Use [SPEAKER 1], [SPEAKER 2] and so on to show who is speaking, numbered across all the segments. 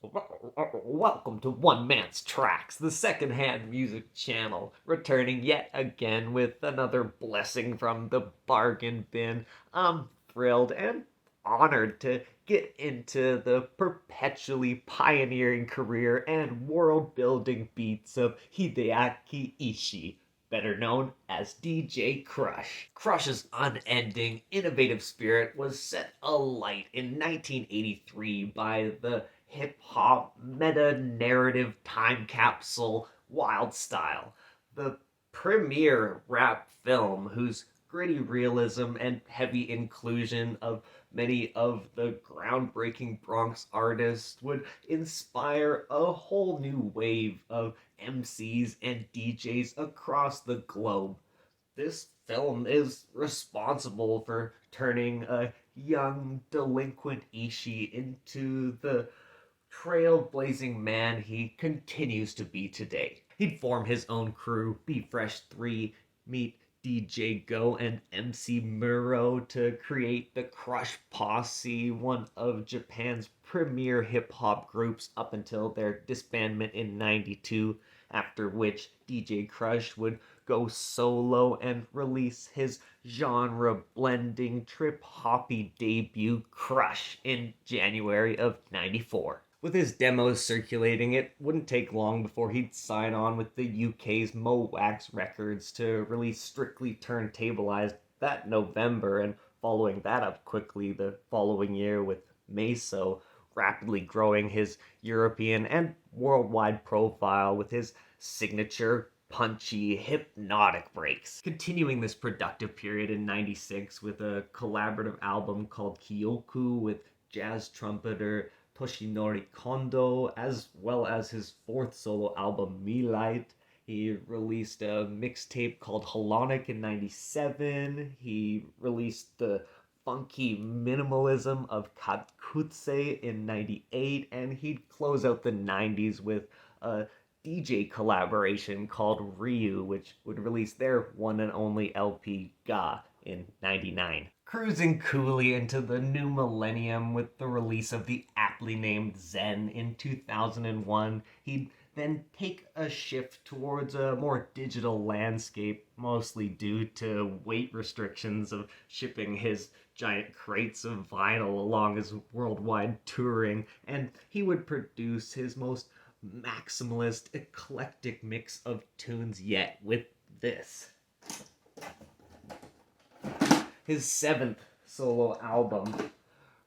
[SPEAKER 1] Welcome to One Man's Tracks, the secondhand music channel, returning yet again with another blessing from the bargain bin. I'm thrilled and honored to get into the perpetually pioneering career and world building beats of Hideaki Ishii, better known as DJ Krush. Krush's unending, innovative spirit was set alight in 1983 by the hip hop meta narrative time capsule Wild Style, the premier rap film whose gritty realism and heavy inclusion of many of the groundbreaking Bronx artists would inspire a whole new wave of MCs and DJs across the globe. This film is responsible for turning a young, delinquent Ishii into the trailblazing man he continues to be today. He'd form his own crew, Be Fresh 3, meet DJ Go and MC Muro to create the Krush Posse, one of Japan's premier hip hop groups up until their disbandment in '92, after which DJ Krush would go solo and release his genre blending trip hoppy debut Krush in January of '94. With his demos circulating, it wouldn't take long before he'd sign on with the UK's Mo Wax Records to release Strictly Turntablized that November, and following that up quickly the following year with Meso, rapidly growing his European and worldwide profile with his signature punchy, hypnotic breaks. Continuing this productive period in '96 with a collaborative album called Kyoku with jazz trumpeter Toshinori Kondo, as well as his fourth solo album, Me Light. He released a mixtape called Hypnotic in '97. He released the funky minimalism of Katkutse in '98, and he'd close out the '90s with a DJ collaboration called Ryu, which would release their one and only LP Ga in '99. Cruising coolly into the new millennium with the release of the aptly named Zen in 2001, he'd then take a shift towards a more digital landscape, mostly due to weight restrictions of shipping his giant crates of vinyl along his worldwide touring, and he would produce his most maximalist, eclectic mix of tunes yet with this, his seventh solo album,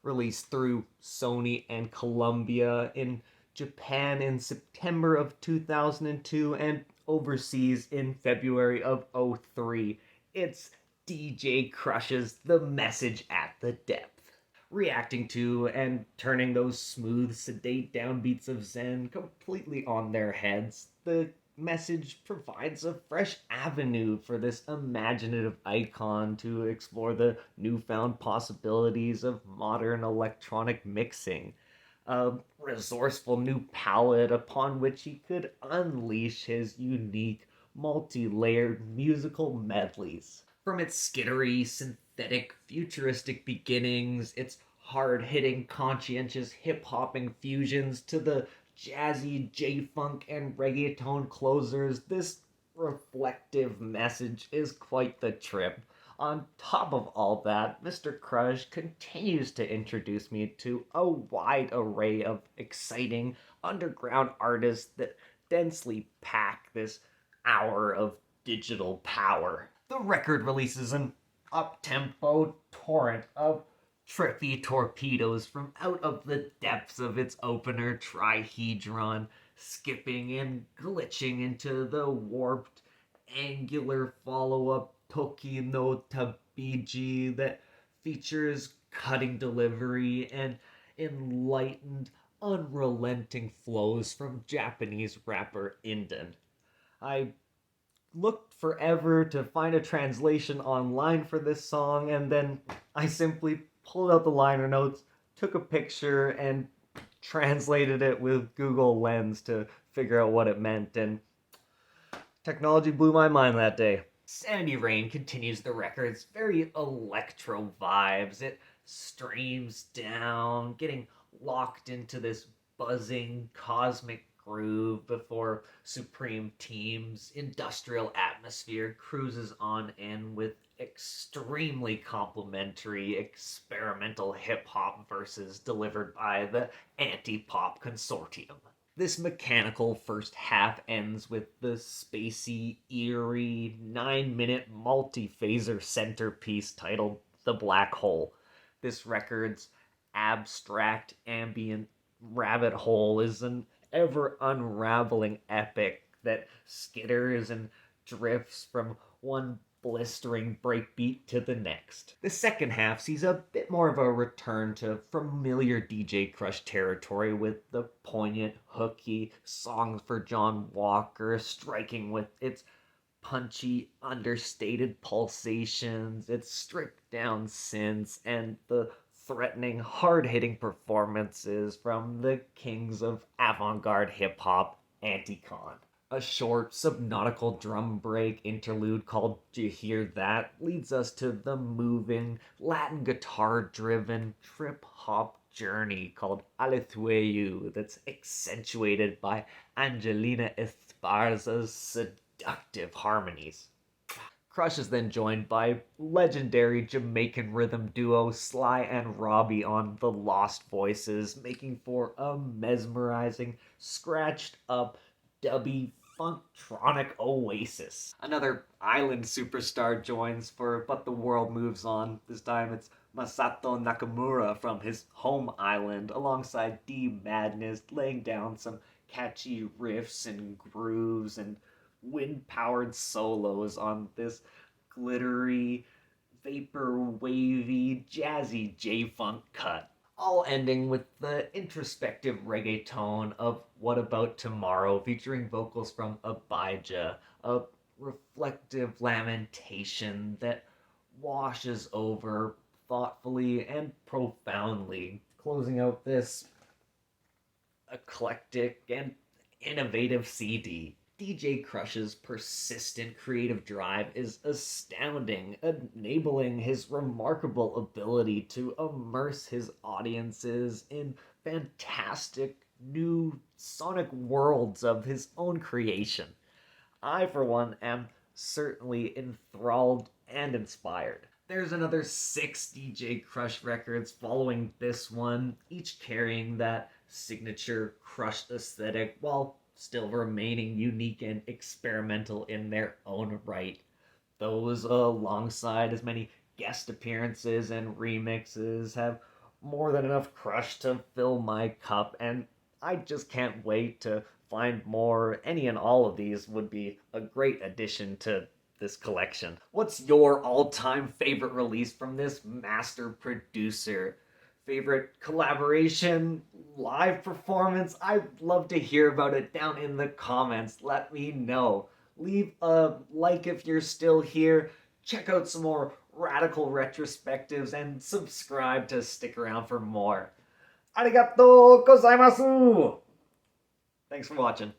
[SPEAKER 1] released through Sony and Columbia in Japan in September of 2002 and overseas in February of '03. It's DJ Krush's The Message at the Depth, reacting to and turning those smooth, sedate downbeats of Zen completely on their heads. The Message provides a fresh avenue for this imaginative icon to explore the newfound possibilities of modern electronic mixing, a resourceful new palette upon which he could unleash his unique, multi-layered musical medleys. From its skittery, synthetic, futuristic beginnings, its hard-hitting, conscientious hip-hopping fusions, to the jazzy J-funk and reggaeton closers, this reflective message is quite the trip. On top of all that, Mr. Krush continues to introduce me to a wide array of exciting underground artists that densely pack this hour of digital power. The record releases an up-tempo torrent of trippy torpedoes from out of the depths of its opener trihedron, skipping and glitching into the warped, angular follow-up Toki no Tabiji that features cutting delivery and enlightened, unrelenting flows from Japanese rapper Inden. I looked forever to find a translation online for this song, and then I simply pulled out the liner notes, took a picture, and translated it with Google Lens to figure out what it meant, and technology blew my mind that day. Sandy Rain continues the record's very electro vibes. It streams down, getting locked into this buzzing cosmic groove before Supreme Team's industrial atmosphere cruises on in with extremely complimentary experimental hip hop verses delivered by the anti pop consortium. This mechanical first half ends with the spacey, eerie, 9-minute multi-phaser centerpiece titled The Black Hole. This record's abstract, ambient rabbit hole is an ever unraveling epic that skitters and drifts from one blistering breakbeat to the next. The second half sees a bit more of a return to familiar DJ Krush territory with the poignant, hooky songs for John Walker striking with its punchy, understated pulsations, its stripped down synths, and the threatening, hard hitting performances from the kings of avant garde hip hop, Anticon. A short subnautical drum break interlude called "Do You Hear That?" leads us to the moving, Latin guitar driven trip hop journey called Aletheou that's accentuated by Angelina Esparza's seductive harmonies. Krush is then joined by legendary Jamaican rhythm duo Sly and Robbie on the Lost Voices, making for a mesmerizing, scratched up, dubby, funktronic oasis. Another island superstar joins for But the World Moves On. This time it's Masato Nakamura from his home island, alongside D Madness, laying down some catchy riffs and grooves and wind-powered solos on this glittery, vapor wavy, jazzy J-funk cut. All ending with the introspective reggae tone of What About Tomorrow, featuring vocals from Abijah, a reflective lamentation that washes over thoughtfully and profoundly, closing out this eclectic and innovative CD. DJ Krush's persistent creative drive is astounding, enabling his remarkable ability to immerse his audiences in fantastic new sonic worlds of his own creation. I, for one, am certainly enthralled and inspired. There's another 6 DJ Krush records following this one, each carrying that signature Krush aesthetic while still remaining unique and experimental in their own right. Those, alongside as many guest appearances and remixes, have more than enough Krush to fill my cup, and I just can't wait to find more. Any and all of these would be a great addition to this collection. What's your all-time favorite release from this master producer? Favorite collaboration, live performance? I'd love to hear about it down in the comments. Let me know. Leave a like if you're still here. Check out some more radical retrospectives and subscribe to stick around for more. Arigato gozaimasu! Thanks for watching.